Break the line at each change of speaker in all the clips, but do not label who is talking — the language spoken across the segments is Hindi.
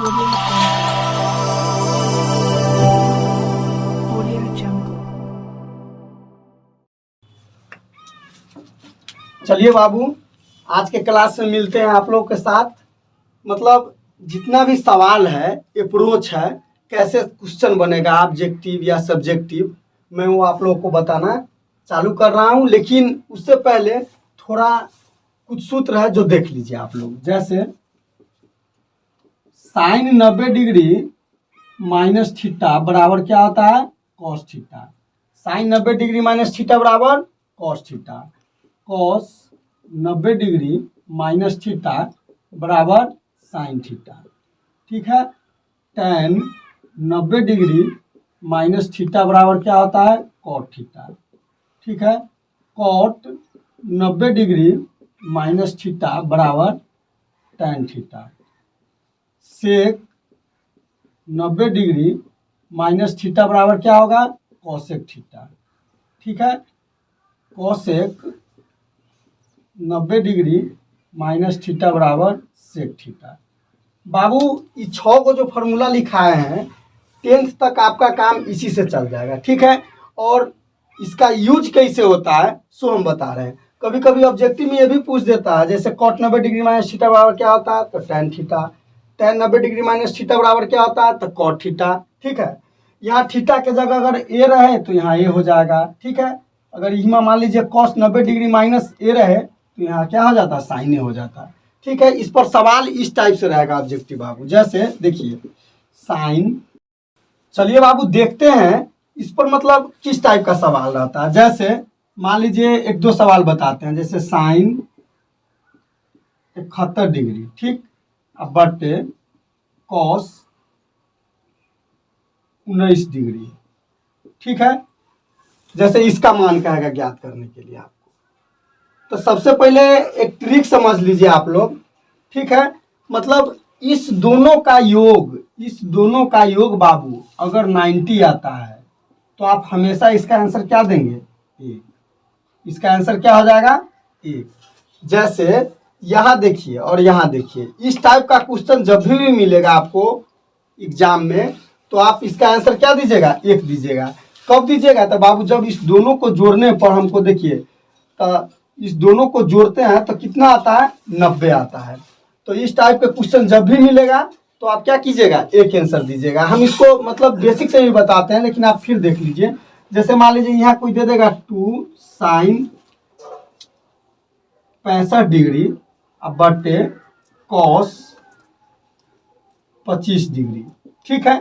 Audio Jungle.
चलिए बाबू, आज के क्लास में मिलते हैं आप लोग के साथ। मतलब जितना भी सवाल है, अप्रोच है, कैसे क्वेश्चन बनेगा ऑब्जेक्टिव या सब्जेक्टिव, मैं वो आप लोगों को बताना चालू कर रहा हूँ। लेकिन उससे पहले थोड़ा कुछ सूत्र है जो देख लीजिए आप लोग। जैसे साइन 90 डिग्री माइनस थीटा बराबर क्या होता है? Cos theta. Sine 90 degree minus theta बराबर cos theta. Cos 90 degree minus theta बराबर साइन थीटा। ठीक है। टेन 90 डिग्री माइनस थीटा बराबर क्या होता है? Cot theta. ठीक है। कॉट 90 डिग्री माइनस थीटा बराबर tan theta. Sec 90 degree minus theta बराबर क्या होगा? Cosec theta. ठीक है। कॉसेक 90 डिग्री माइनस थीटा बराबर सेक थीटा। बाबू, ये 6 को जो फॉर्मूला लिखाए हैं 10th तक आपका काम इसी से चल जाएगा। ठीक है। और इसका यूज कैसे होता है सो हम बता रहे हैं। कभी कभी ऑब्जेक्टिव में ये भी पूछ देता है, जैसे कॉट 90 डिग्री माइनस थीटा बराबर क्या होता है? तो tan theta. Ten 90 degree minus theta बराबर क्या होता है? तो कॉट थीटा। ठीक है। यहाँ थीटा के जगह अगर ए रहे तो यहाँ ए हो जाएगा। ठीक है। अगर यहाँ मान लीजिए कॉस 90 डिग्री माइनस ए रहे तो यहाँ क्या हो जाता है? साइन ए हो जाता है। ठीक है। इस पर सवाल इस टाइप से रहेगा ऑब्जेक्टिव बाबू। जैसे देखिए साइन, चलिए बाबू देखते हैं इस पर मतलब किस टाइप का सवाल रहता है। जैसे मान लीजिए एक दो सवाल बताते हैं। जैसे साइन 71 डिग्री, ठीक, अब बटे कॉस 19 डिग्री। ठीक है। जैसे इसका मान कहेगा ज्ञात करने के लिए आपको, तो सबसे पहले एक ट्रिक समझ लीजिए आप लोग। ठीक है। मतलब इस दोनों का योग बाबू अगर 90 आता है तो आप हमेशा इसका आंसर क्या देंगे? एक। इसका आंसर क्या हो जाएगा? एक। जैसे यहाँ देखिए और यहाँ देखिए, इस टाइप का क्वेश्चन जब भी मिलेगा आपको एग्जाम में तो आप इसका आंसर क्या दीजिएगा? एक दीजिएगा। कब दीजिएगा? तो बाबू जब इस दोनों को जोड़ने पर हमको देखिए, तो इस दोनों को जोड़ते हैं तो कितना आता है? 90 आता है। तो इस टाइप के क्वेश्चन जब भी मिलेगा तो आप क्या कीजिएगा? एक आंसर दीजिएगा। हम इसको मतलब बेसिक से भी बताते हैं, लेकिन आप फिर देख लीजिए। जैसे मान लीजिए यहाँ कोई दे देगा 2 साइन 65 डिग्री अब बटे कॉस 25 डिग्री। ठीक है।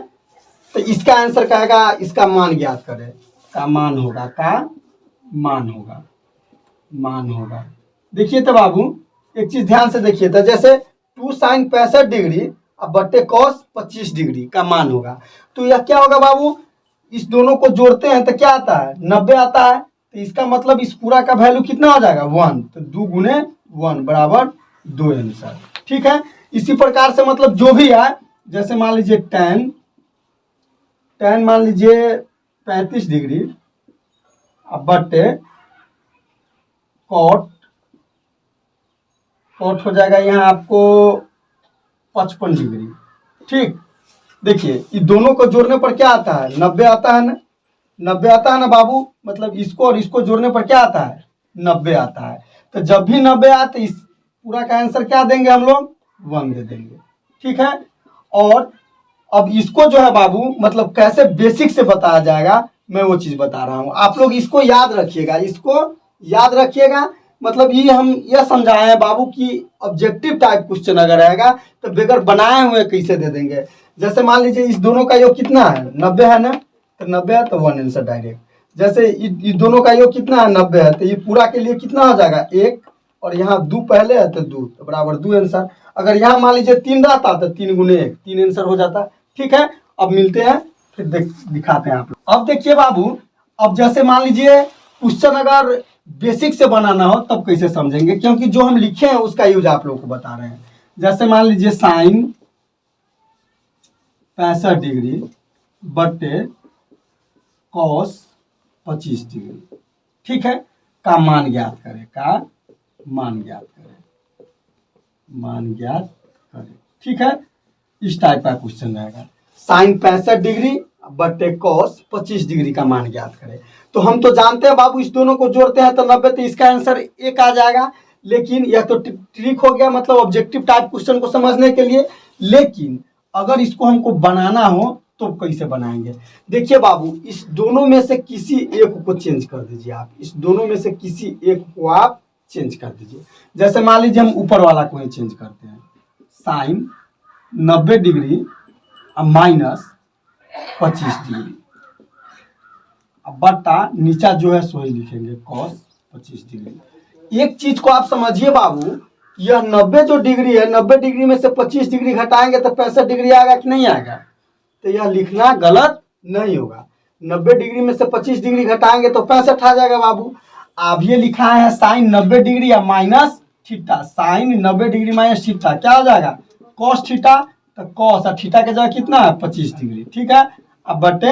तो इसका आंसर कहेगा इसका मान ज्ञात करें। का मान होगा। देखिए तो बाबू एक चीज ध्यान से देखिए। तो जैसे 2 साइन 65 डिग्री अब बट्टे कॉस 25 डिग्री का मान होगा, तो यह क्या होगा बाबू? इस दोनों को जोड़ते हैं तो क्या आता है? 90 आता है। तो इसका मतलब इस पूरा का वैल्यू कितना हो जाएगा? 1। तो 2 गुने 1 बराबर 2 आंसर। ठीक है। इसी प्रकार से मतलब जो भी है, जैसे मान लीजिए टेन मान लीजिए 35 डिग्री अब बट्टे कॉट हो जाएगा यहाँ आपको 55 डिग्री। ठीक। देखिए ये दोनों को जोड़ने पर क्या आता है? 90 आता है ना। 90 आता है ना बाबू। मतलब इसको और इसको जोड़ने पर क्या आता है? 90 आता है। तो जब भी 90 आए तो इस पूरा का आंसर क्या देंगे हम लोग? 1 दे देंगे। ठीक है। और अब इसको जो है बाबू मतलब कैसे बेसिक से बताया जाएगा मैं वो चीज बता रहा हूँ। आप लोग इसको याद रखिएगा। मतलब ये हम यह समझाए हैं बाबू कि ऑब्जेक्टिव टाइप क्वेश्चन अगर रहेगा तो बगैर बनाए हुए कैसे दे देंगे। जैसे मान लीजिए इस दोनों का योग कितना है? 90 है ना। तो 90 है तो 1 आंसर डायरेक्ट। जैसे इस दोनों का योग कितना है? 90 है। तो ये पूरा के लिए कितना हो जाएगा? 1। और यहाँ 2 पहले है तो 2 तो बराबर 2 आंसर। अगर यहाँ मान लीजिए 3 रहता तो 3 गुने 1 3 आंसर हो जाता। ठीक है। अब मिलते हैं फिर दिखाते हैं आप लोग। अब देखिए बाबू, अब जैसे मान लीजिए क्वेश्चन अगर बेसिक से बनाना हो तब कैसे समझेंगे, क्योंकि जो हम लिखे हैं उसका यूज आप लोगों को बता रहे हैं। जैसे मान लीजिए साइन 65 डिग्री बटे कॉस 25 डिग्री। ठीक है। का मान ज्ञात करें। ठीक है। इस टाइप का क्वेश्चन रहेगा। साइन 65 डिग्री बटे कॉस 25 डिग्री का मान ज्ञात करें। तो हम तो जानते हैं बाबू, इस दोनों को जोड़ते हैं तो 90, तो इसका आंसर 1 आ जाएगा। लेकिन यह तो ट्रिक हो गया, मतलब ऑब्जेक्टिव टाइप क्वेश्चन को समझने के लिए। लेकिन अगर इसको हमको बनाना हो तो कैसे बनाएंगे? देखिए बाबू, इस दोनों में से किसी एक को चेंज कर दीजिए आप, इस दोनों में से किसी एक को आप चेंज कर दीजिए। जैसे मान लीजिए हम ऊपर वाला को ही चेंज करते हैं, साइन 90 डिग्री माइनस 25 डिग्री, अब बटा नीचा जो है सो ही लिखेंगे कॉस 25 डिग्री। एक चीज को आप समझिए बाबू, यह 90 जो डिग्री है, 90 डिग्री में से 25 डिग्री घटाएंगे तो 65 डिग्री आएगा कि नहीं आएगा? तो यह लिखना गलत नहीं होगा। 90 डिग्री में से 25 डिग्री घटाएंगे तो 65 आ जाएगा बाबू। अब ये लिखा है साइन 90 डिग्री या minus theta, sine 90 degree minus theta क्या हो जाएगा? Cos theta. तो कॉस और थीटा के जगह कितना है? 25 डिग्री, ठीक है। अब बटे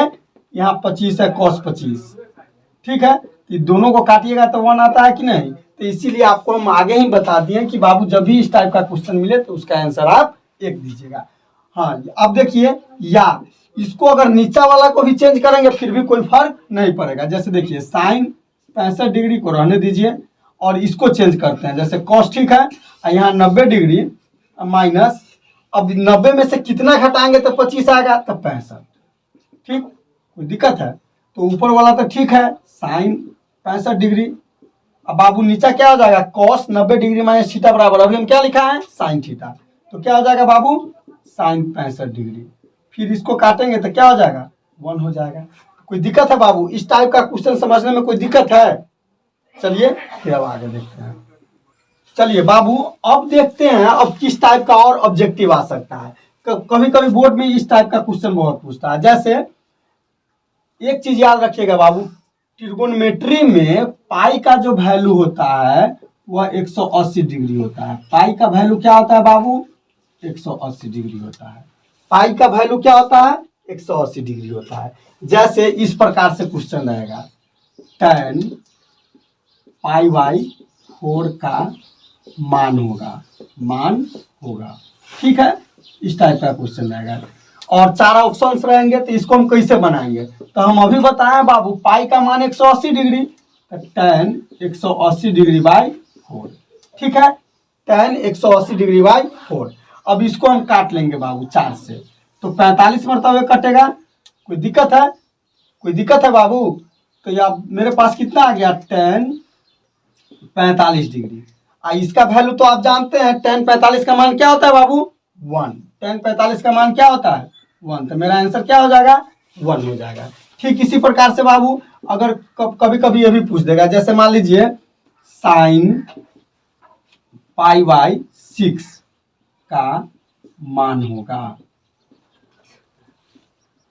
यहाँ 25 है कॉस 25, ठीक है। तो दोनों को काटिएगा तो 1 आता है कि नहीं? तो इसीलिए आपको हम आगे ही बता दिए कि बाबू जब भी इस टाइप का क्वेश्चन मिले तो उसका आंसर आप 1 दीजिएगा। हाँ, अब देखिए, या इसको अगर नीचा वाला को भी चेंज करेंगे फिर भी कोई फर्क नहीं पड़ेगा। जैसे देखिए, साइन 65 डिग्री को रहने दीजिए और इसको चेंज करते हैं। जैसे कॉस, ठीक है, यहाँ 90 डिग्री माइनस, अब 90 में से कितना घटाएंगे तो 25 आएगा? तो 65, ठीक। कोई दिक्कत है? तो ऊपर वाला तो ठीक है, साइन 65 डिग्री। अब बाबू नीचा क्या हो जाएगा? कॉस 90 डिग्री माइनस थीटा बराबर, अभी हम क्या लिखा है? Sine theta. तो क्या हो जाएगा बाबू? Sign 65 degree. फिर इसको काटेंगे तो क्या हो जाएगा? 1 हो जाएगा। कोई दिक्कत है बाबू? इस टाइप का क्वेश्चन समझने में कोई दिक्कत है? चलिए फिर अब आगे देखते हैं। चलिए बाबू, अब देखते हैं अब किस टाइप का और ऑब्जेक्टिव आ सकता है। कभी कभी बोर्ड में इस टाइप का क्वेश्चन बहुत पूछता है। जैसे एक चीज याद रखिएगा बाबू, ट्रिगोनोमेट्री में पाई का जो वैल्यू होता है वह 180 डिग्री होता है। पाई का वैल्यू क्या होता है बाबू? 180 डिग्री होता है। पाई का वैल्यू क्या होता है? 180 डिग्री होता है। जैसे इस प्रकार से क्वेश्चन रहेगा, tan पाई बाई 4 का मान होगा, ठीक है। इस टाइप का क्वेश्चन रहेगा और 4 ऑप्शंस रहेंगे। तो इसको हम कैसे बनाएंगे? तो हम अभी बताएं बाबू, पाई का मान 180 डिग्री, तो tan 180 डिग्री बाई 4, ठीक है। tan 180 degree by 4। अब इसको हम काट लेंगे बाबू 4 से, तो 45 मरतबे कटेगा। कोई दिक्कत है? कोई दिक्कत है बाबू? तो या मेरे पास कितना आ गया? tan 45 degree. इसका वैल्यू तो आप जानते हैं, tan 45 का मान क्या होता है बाबू? 1। tan 45 का मान क्या होता है? 1। तो मेरा आंसर क्या हो जाएगा? 1 हो जाएगा। ठीक इसी प्रकार से बाबू, अगर कभी कभी ये भी पूछ देगा, जैसे मान लीजिए साइन पाई बाई 6 का मान होगा,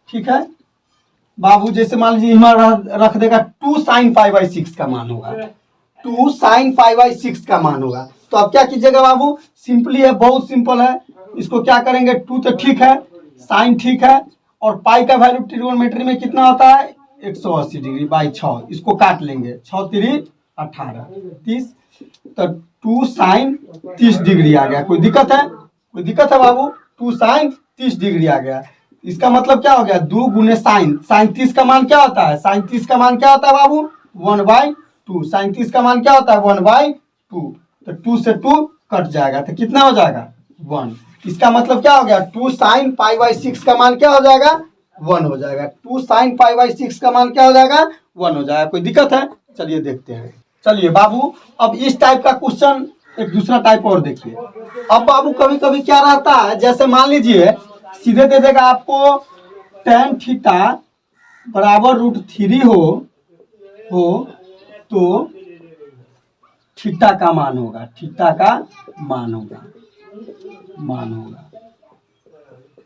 ठीक है बाबू। जैसे मान लीजिए हमारा रख देगा 2 साइन पाई बाई 6 का मान होगा, 2 साइन पाई बाई 6 का मान होगा। तो अब क्या कीजिएगा बाबू? सिंपली है, बहुत सिंपल है। इसको क्या करेंगे? 2 तो ठीक है, साइन ठीक है, और पाई का वैल्यू ट्रिगोनोमेट्री में कितना होता है? 180 डिग्री बाई 6। इसको काट लेंगे, 6 3 18 30, तो 2 साइन 30 डिग्री आ गया। कोई दिक्कत है? कोई दिक्कत है बाबू? 2 साइन 30 डिग्री आ गया। इसका मतलब क्या हो गया? 2 गुने साइन, साइन 30 का मान क्या होता है? साइन 30 का मान क्या होता है बाबू? 1/2। साइन 30 का मान क्या होता है? 1/2। तो 2 से 2 कट जाएगा, तो कितना हो जाएगा? 1। इसका मतलब क्या हो गया? 2 साइन पाई बाई 6 का मान क्या हो जाएगा? 1 हो जाएगा। 2 साइन पाई बाई 6 का मान क्या हो जाएगा? 1 हो जाएगा। कोई दिक्कत है? चलिए देखते हैं। चलिए बाबू, अब इस टाइप का क्वेश्चन एक दूसरा टाइप और देखिए। अब बाबू कभी कभी क्या रहता है, जैसे मान लीजिए सीधे दे देगा आपको tan थीटा बराबर √3 हो तो थीटा का मान होगा, थीटा का मान होगा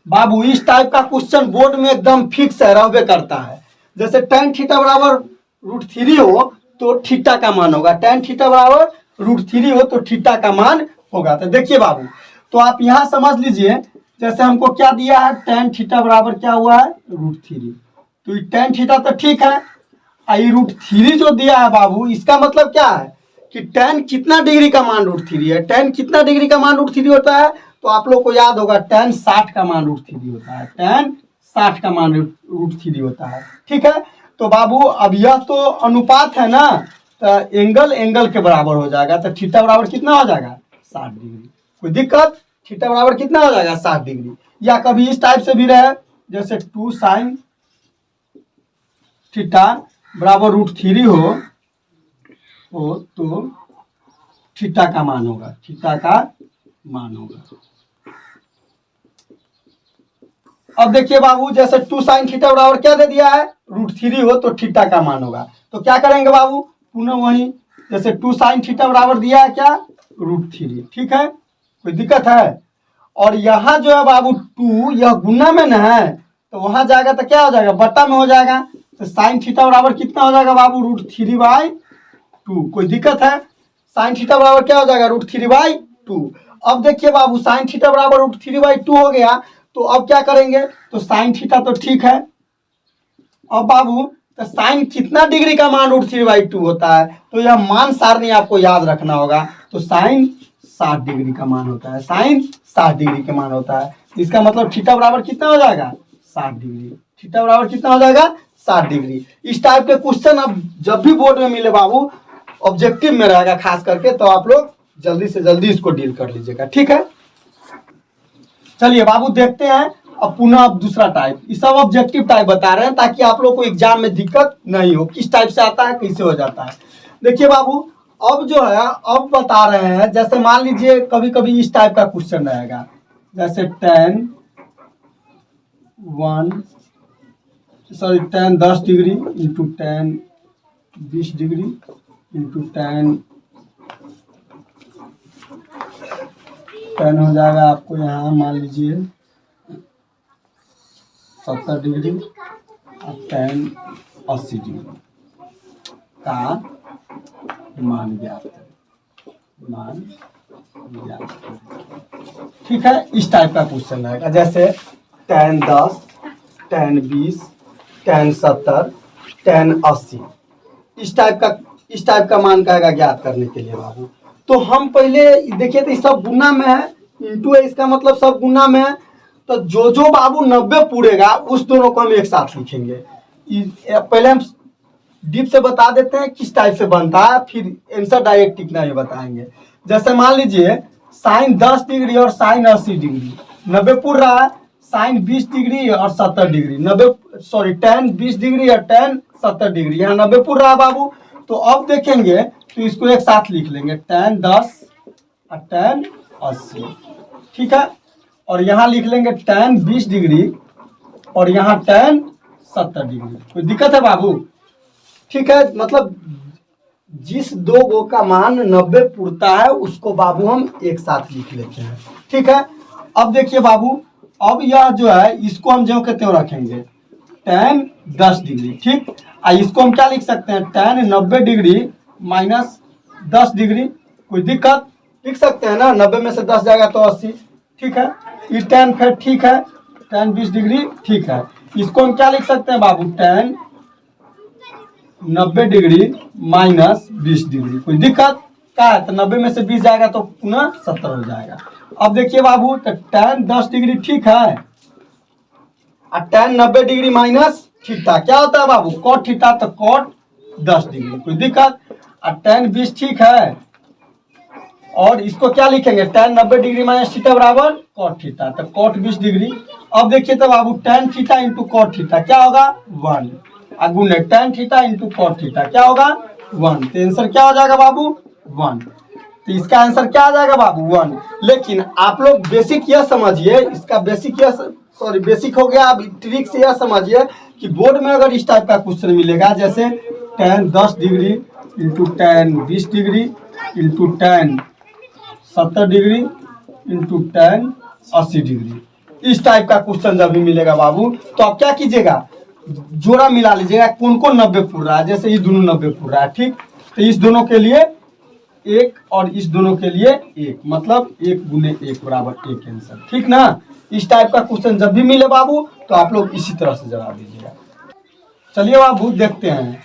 बाबू। इस टाइप का क्वेश्चन बोर्ड में एकदम फिक्स है, रहबे करता है। जैसे tan थीटा बराबर √3 हो तो थीटा का मान होगा, tan थीटा बराबर √3 हो तो थीटा का मान होगा। तो देखिए बाबू, तो आप यहाँ समझ लीजिए, जैसे हमको क्या दिया है? tan थीटा बराबर क्या हुआ है? √3। तो tan थीटा तो ठीक है, आई √3 जो दिया है बाबू, इसका मतलब क्या है कि tan कितना डिग्री का मान √3 है? tan कितना डिग्री का मान √3 होता है? तो आप लोग को याद होगा tan 60 का मान √3 होता है, tan 60 का मान √3 होता है। ठीक है, तो बाबू अब यह तो अनुपात है ना, तो एंगल एंगल के बराबर हो जाएगा, तो थीटा बराबर कितना हो जाएगा 60 डिग्री। कोई दिक्कत? थीटा बराबर कितना हो जाएगा 60 डिग्री। या कभी इस टाइप से भी रहे, जैसे 2 sin थीटा बराबर √3 हो तो थीटा का मान होगा, थीटा का मान होगा। अब देखिए बाबू, जैसे 2 sin थीटा बराबर क्या दे दिया है √3 हो तो थीटा का मान होगा। तो क्या करेंगे बाबू, पुनः वही, जैसे 2 sin थीटा बराबर दिया है क्या √3। ठीक है, कोई दिक्कत है? और यहाँ जो है बाबू 2 यह गुना में ना है, तो वहां जाएगा तो क्या हो जाएगा बट्टा में हो जाएगा। तो sin थीटा बराबर कितना हो जाएगा बाबू √3/2। कोई दिक्कत है? sin थीटा बराबर क्या हो जाएगा √3/2। अब देखिए बाबू sin थीटा बराबर √3/2 हो गया, तो अब क्या करेंगे, तो sin थीटा तो ठीक है। अब बाबू तो sin कितना डिग्री का मान √3/2 होता है, तो यह मान सारणी आपको याद रखना होगा। तो sin 60 डिग्री का मान होता है, sin 60 डिग्री का मान होता है। इसका मतलब थीटा बराबर कितना हो जाएगा 60 डिग्री। थीटा बराबर कितना हो जाएगा 60 डिग्री। इस टाइप के क्वेश्चन अब जब भी बोर्ड में मिले बाबू, ऑब्जेक्टिव में रहेगा खास करके, तो आप लोग जल्दी से जल्दी इसको डील कर लीजिएगा। ठीक है, चलिए बाबू देखते हैं अब पुनः अब दूसरा टाइप। ये सब ऑब्जेक्टिव टाइप बता रहे हैं ताकि आप लोग को एग्जाम में दिक्कत नहीं हो, किस टाइप से आता है कैसे हो जाता है। देखिए बाबू, अब जो है अब बता रहे हैं, जैसे मान लीजिए कभी कभी इस टाइप का क्वेश्चन रहेगा, जैसे tan 10 degree into tan 20 degree into tan हो जाएगा आपको यहाँ मान लीजिए 70 डिग्री और tan 80 डिग्री का मान ज्ञात करें। ठीक है, इस टाइप का क्वेश्चन रहेगा, जैसे tan 10, tan 20, tan 70, tan 80 इस टाइप का मान कहेगा ज्ञात करने के लिए बाबू। तो हम पहले देखिए, तो सब गुना में है, इंटू है, इसका मतलब सब गुना में है। तो जो बाबू 90 पूरेगा उस दोनों को हम एक साथ लिखेंगे। पहले हम डीप से बता देते हैं किस टाइप से बनता है, फिर आंसर डायरेक्ट टिकना ही बताएंगे। जैसे मान लीजिए sin 10 डिग्री और sin 80 डिग्री 90 पूर रहा है, sin 20 डिग्री और 70 डिग्री tan 20 डिग्री और tan 70 डिग्री, यहाँ 90 पूर रहा है बाबू। तो अब देखेंगे तो इसको एक साथ लिख लेंगे, tan 10 और tan 80। ठीक है, और यहाँ लिख लेंगे tan 20 डिग्री और यहाँ tan 70 डिग्री। कोई दिक्कत है बाबू? ठीक है, मतलब जिस दो गो का मान 90 पूरता है उसको बाबू हम एक साथ लिख लेते हैं। ठीक है, अब देखिए बाबू, अब यह जो है इसको हम जो के त्यों रखेंगे tan 10 डिग्री। ठीक, इसको हम क्या लिख सकते हैं, tan 90 डिग्री माइनस 10 डिग्री। कोई दिक्कत? लिख सकते हैं ना, 90 में से 10 जाएगा तो 80। ठीक है, ये tan फिर ठीक है, tan 20 डिग्री ठीक है। इसको हम क्या लिख सकते हैं बाबू, tan 90 डिग्री माइनस 20 डिग्री। कोई दिक्कत क्या है, तो 90 में से 20 जाएगा तो पुनः 70 हो जाएगा। अब देखिए बाबू, तो tan 10 डिग्री ठीक है और tan 90 डिग्री माइनस थीटा क्या होता है बाबू, cot थीटा, तो cot 10 डिग्री। कोई दिक्कत? और tan 20 ठीक है, और इसको क्या लिखेंगे, tan 90 डिग्री माइनस थीटा बराबर cot थीटा, तो cot 20 डिग्री। अब देखिए तो बाबू tan theta into cot theta क्या होगा 1, गुने tan theta into cot theta क्या होगा 1। तो आंसर क्या हो जाएगा बाबू 1। तो इसका आंसर क्या आ जाएगा बाबू 1। लेकिन आप लोग बेसिक यह समझिए, इसका बेसिक हो गया। अब ट्रिक से यह समझिए कि बोर्ड में अगर इस टाइप का क्वेश्चन मिलेगा, जैसे tan 10 degree into tan 20 degree into tan 70 degree into tan 80 degree, इस टाइप का क्वेश्चन जब भी मिलेगा बाबू, तो आप क्या कीजिएगा, जोड़ा मिला लीजिएगा, कौन कौन 90 पूर रहा है। जैसे ये दोनों 90 पूर रहा है, ठीक, तो इस दोनों के लिए 1 और इस दोनों के लिए 1, मतलब 1 गुने 1 बराबर 1 आंसर। ठीक ना, इस टाइप का क्वेश्चन जब भी मिले बाबू तो आप लोग इसी तरह से जवाब दीजिएगा। चलिए बाबू देखते हैं।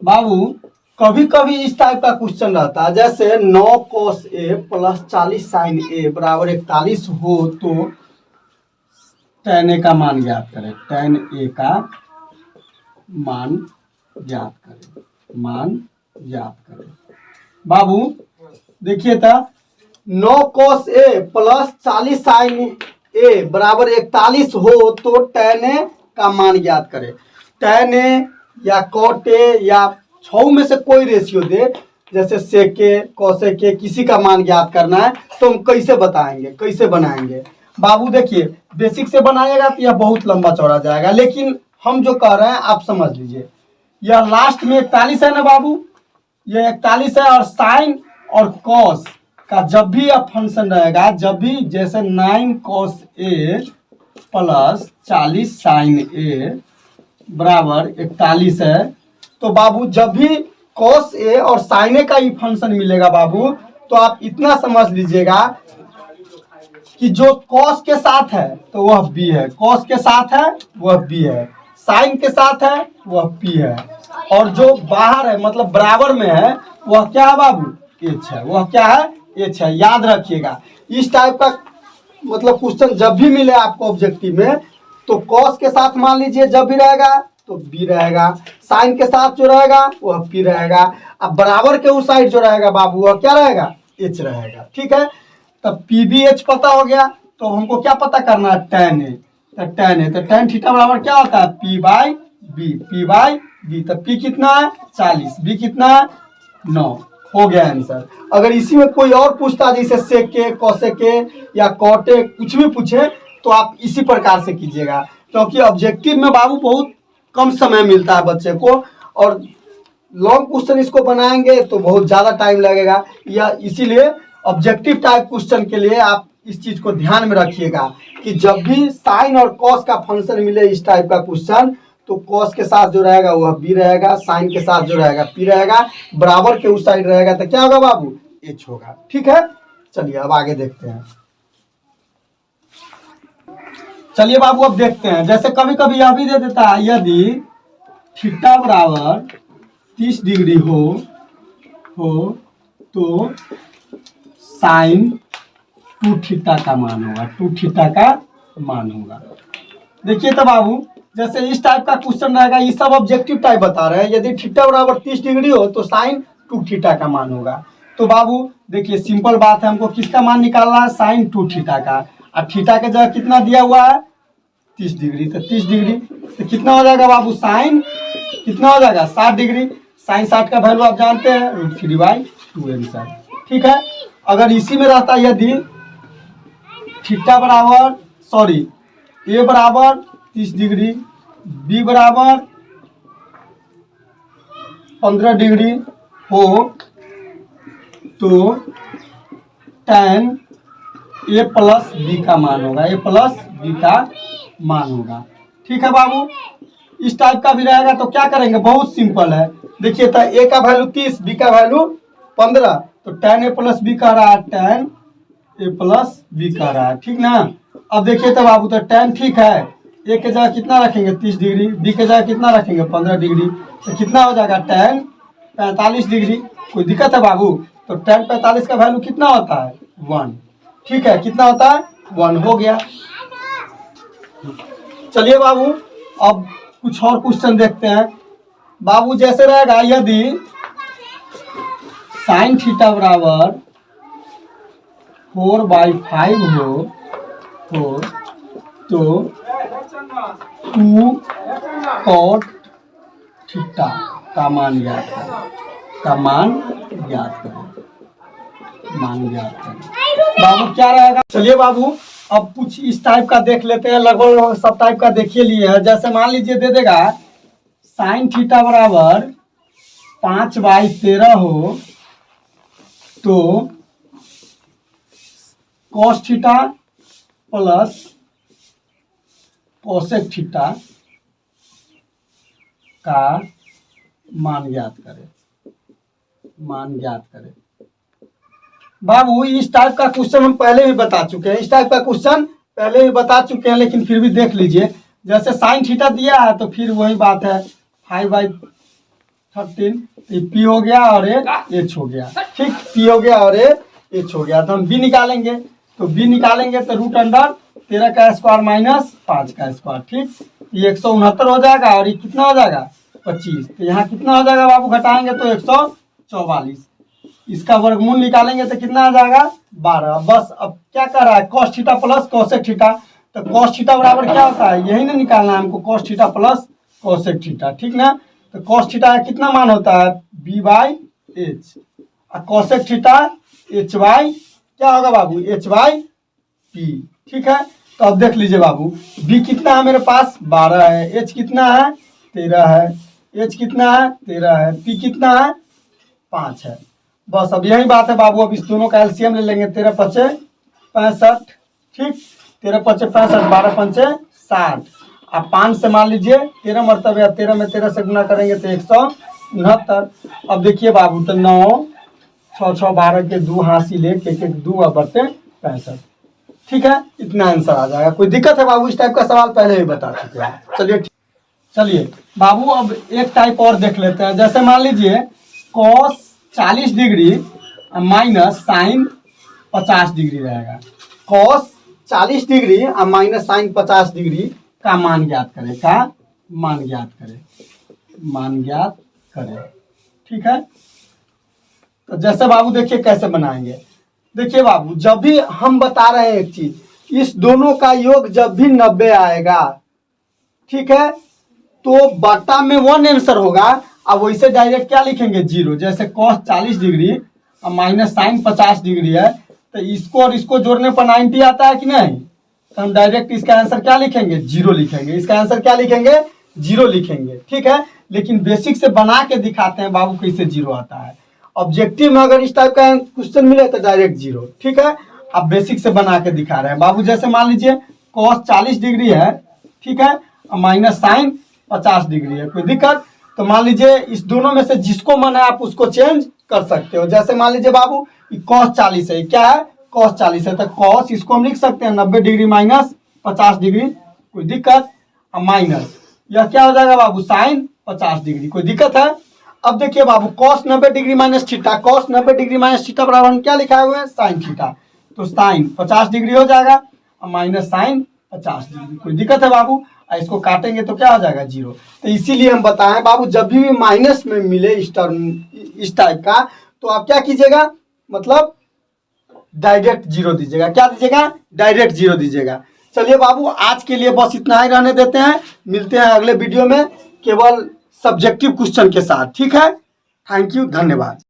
बाबू कभी कभी इस टाइप का क्वेश्चन रहता है, जैसे 9 cos A plus 40 sin A बराबर 41 हो तो tan A का मान ज्ञात करें। tan A का मान ज्ञात करें, मान ज्ञात करें। बाबू देखिए तो 9 cos A plus 40 sin A बराबर 41 हो तो tan A का मान ज्ञात करें। tan A या cot A या 6 में से कोई रेशियो दे, जैसे sec A cosec A, किसी का मान ज्ञात करना है तो हम कैसे बताएंगे, कैसे बनाएंगे। बाबू देखिए बेसिक से बनाएगा तो यह बहुत लंबा चौड़ा जाएगा, लेकिन हम जो कह रहे हैं आप समझ लीजिए। यह लास्ट में 41 है ना बाबू, ये 41 है, और साइन और कॉस का जब भी यह फंक्शन रहेगा, जब भी जैसे 9 cos A plus 40 sin A बराबर 41 है, तो बाबू जब भी cos A और sin A का ही फंक्शन मिलेगा बाबू, तो आप इतना समझ लीजिएगा कि जो cos के साथ है तो वह b है, cos के साथ है वह b है, sin के साथ है वह p है, और जो बाहर है मतलब बराबर में है वह क्या है बाबू, h है। वह क्या है, h है। याद रखिएगा इस टाइप का मतलब क्वेश्चन जब भी मिले आपको ऑब्जेक्टिव में, तो cos के साथ मान लीजिए जब भी रहेगा तो b रहेगा, sin के साथ जो रहेगा वह p रहेगा, अब बराबर के उस साइड जो रहेगा बाबू वह क्या रहेगा, h रहेगा। ठीक है, तब पी बी एच पता हो गया, तो हमको क्या पता करना है, tan A। तो tan A, तो tan थीटा बराबर क्या होता है, p by B, p by B. तो p कितना है 40, b कितना है 9, हो गया आंसर। अगर इसी में कोई और पूछता जैसे sec के, cosec के या cot A, कुछ भी पूछे तो आप इसी प्रकार से कीजिएगा, क्योंकि ऑब्जेक्टिव में बाबू बहुत कम समय मिलता है बच्चे को, और लॉन्ग क्वेश्चन इसको बनाएंगे तो बहुत ज़्यादा टाइम लगेगा। या इसीलिए ऑब्जेक्टिव टाइप क्वेश्चन के लिए आप इस चीज़ को ध्यान में रखिएगा कि जब भी साइन और कॉस का फंक्शन मिले इस टाइप का क्वेश्चन, तो कॉस के साथ जो रहेगा वह बी रहेगा, साइन के साथ जो रहेगा पी रहेगा, बराबर के उस साइड रहेगा तो क्या होगा बाबू, एच होगा। ठीक है, चलिए अब आगे देखते हैं। चलिए बाबू अब देखते हैं, जैसे कभी कभी यह भी दे देता है, यदि थीटा बराबर 30 डिग्री हो तो साइन 2 थीटा का मान होगा, 2 थीटा का मान होगा। देखिए तो बाबू जैसे इस टाइप का क्वेश्चन रहेगा, ये सब ऑब्जेक्टिव टाइप बता रहे हैं, यदि थीटा बराबर 30 डिग्री हो तो साइन 2 थीटा का मान होगा। तो बाबू देखिए सिंपल बात है, हमको किसका मान निकालना है, साइन 2 थीटा का, और थीटा के जगह कितना दिया हुआ है 30 डिग्री, तो 30 डिग्री तो कितना हो जाएगा बाबू, साइन कितना हो जाएगा 60 डिग्री, साइन 60 का वैल्यू आप जानते हैं √3/2 आंसर। ठीक है, अगर इसी में रहता यदि थीटा बराबर सॉरी ए बराबर 30 डिग्री, बी बराबर 15 डिग्री हो तो tan ए प्लस बी का मान होगा, ए प्लस बी का मान होगा। ठीक है बाबू, इस टाइप का भी रहेगा तो क्या करेंगे, बहुत सिंपल है। देखिए तो ए का वैल्यू 30, बी का वैल्यू 15, तो tan ए प्लस बी कह रहा है, tan ए प्लस बी कह रहा है, ठीक ना। अब देखिए तो बाबू तो tan ठीक है, ए के जगह कितना रखेंगे 30 डिग्री, बी के जगह कितना रखेंगे 15 डिग्री, तो कितना हो जाएगा tan 45 डिग्री। कोई दिक्कत है बाबू, तो tan 45 का वैल्यू कितना होता है 1। ठीक है, कितना होता है 1, हो गया। चलिए बाबू अब कुछ और क्वेश्चन देखते हैं। बाबू जैसे रहेगा यदि साइन थीटा बराबर 4/5 हो तो 2 cot थीटा का मान ज्ञात करें, का मान ज्ञात करें, मान ज्ञात करें। बाबू क्या रहेगा, चलिए बाबू अब कुछ इस टाइप का देख लेते हैं, लगभग सब टाइप का देखिए लिए है। जैसे मान लीजिए दे देगा साइन थीटा बराबर 5/13 हो तो cos theta plus cosec theta का मान ज्ञात करें, मान ज्ञात करें। बाबू इस टाइप का क्वेश्चन हम पहले भी बता चुके हैं, इस टाइप का क्वेश्चन पहले भी बता चुके हैं, लेकिन फिर भी देख लीजिए। जैसे साइन थीटा दिया है तो फिर वही बात है 13, ये पी हो गया और ये एच हो गया। ठीक, पी हो गया और ये एच हो गया। तो हम बी निकालेंगे, तो बी निकालेंगे तो रूट अंडर 13 का स्क्वायर माइनस 5 का स्क्वायर। ठीक, ये 169 हो जाएगा और ये कितना हो जाएगा 25। तो यहाँ कितना हो जाएगा बाबू, घटाएंगे तो 144। इसका वर्गमूल निकालेंगे तो कितना आ जाएगा 12। बस अब क्या कर रहा है, cos theta plus cosec theta. तो कॉस थीटा बराबर क्या होता है, यही ना निकालना है हमको, cos theta plus cosec theta. ठीक ना, तो कॉस थीटा का कितना मान होता है बी बाई एच, और कोसेक थीटा एच बाई क्या होगा बाबू, एच बाई पी। ठीक है, तो अब देख लीजिए बाबू, बी कितना है मेरे पास 12 है, एच कितना है 13 है, एच कितना है 13 है, पी कितना है 5 है। बस अब यही बात है बाबू, अब इस दोनों का एलसीएम ले लेंगे, 13 पचे 65। ठीक, 13 पचे 65, 12 पंचे 60, आप 5 से मान लीजिए 13 मरतबे, 13 में 13 से गुना करेंगे तो 169। अब देखिए बाबू, तो 9 6 6 12 के 2 हासिल एक 2 और बटे 65। ठीक है, इतना आंसर आ जाएगा। कोई दिक्कत है बाबू, इस टाइप का सवाल पहले ही बता चुके हैं। चलिए चलिए बाबू, अब एक टाइप और देख लेते हैं। जैसे मान लीजिए cos 40 degree minus sine 50 degree रहेगा। कॉस 40 डिग्री और माइनस साइन 50 डिग्री का मान ज्ञात करें, का मान ज्ञात करें, मान ज्ञात करें। ठीक है, तो जैसे बाबू देखिए कैसे बनाएंगे। देखिए बाबू, जब भी हम बता रहे हैं एक चीज, इस दोनों का योग जब भी 90 आएगा, ठीक है, तो बटा में 1 आंसर होगा। अब वैसे डायरेक्ट क्या लिखेंगे 0। जैसे कॉस 40 डिग्री और माइनस साइन 50 डिग्री है, तो इसको और इसको जोड़ने पर 90 आता है कि नहीं, तो हम डायरेक्ट इसका आंसर क्या लिखेंगे 0 लिखेंगे। इसका आंसर क्या लिखेंगे 0 लिखेंगे। ठीक है, लेकिन बेसिक से बना के दिखाते हैं बाबू कैसे 0 आता है। ऑब्जेक्टिव में अगर इस टाइप का क्वेश्चन मिले तो डायरेक्ट 0। ठीक है, अब बेसिक से बना के दिखा रहे हैं बाबू। जैसे मान लीजिए कॉस 40 डिग्री है, ठीक है, और माइनस साइन 50 डिग्री है, कोई दिक्कत। तो मान लीजिए इस दोनों में से जिसको मन है आप उसको चेंज कर सकते हो। जैसे मान लीजिए बाबू कॉस 40 है, क्या है कॉस 40 है, तो कॉस इसको हम लिख सकते हैं 90 डिग्री माइनस 50 डिग्री, कोई दिक्कत। और माइनस यह क्या हो जाएगा बाबू साइन 50 डिग्री, कोई दिक्कत है। अब देखिए बाबू, cos 90 degree minus theta, cos 90 degree minus theta बराबर हम क्या लिखा हुआ है साइन थीटा, तो साइन 50 डिग्री हो जाएगा और माइनस साइन 50 डिग्री, कोई दिक्कत है बाबू। इसको काटेंगे तो क्या हो जाएगा 0। तो इसीलिए हम बताएं बाबू, जब भी माइनस में मिले इस टर्म इस टाइप का, तो आप क्या कीजिएगा, मतलब डायरेक्ट 0 दीजिएगा। क्या दीजिएगा, डायरेक्ट 0 दीजिएगा। चलिए बाबू, आज के लिए बस इतना ही रहने देते हैं, मिलते हैं अगले वीडियो में केवल सब्जेक्टिव क्वेश्चन के साथ। ठीक है, थैंक यू, धन्यवाद।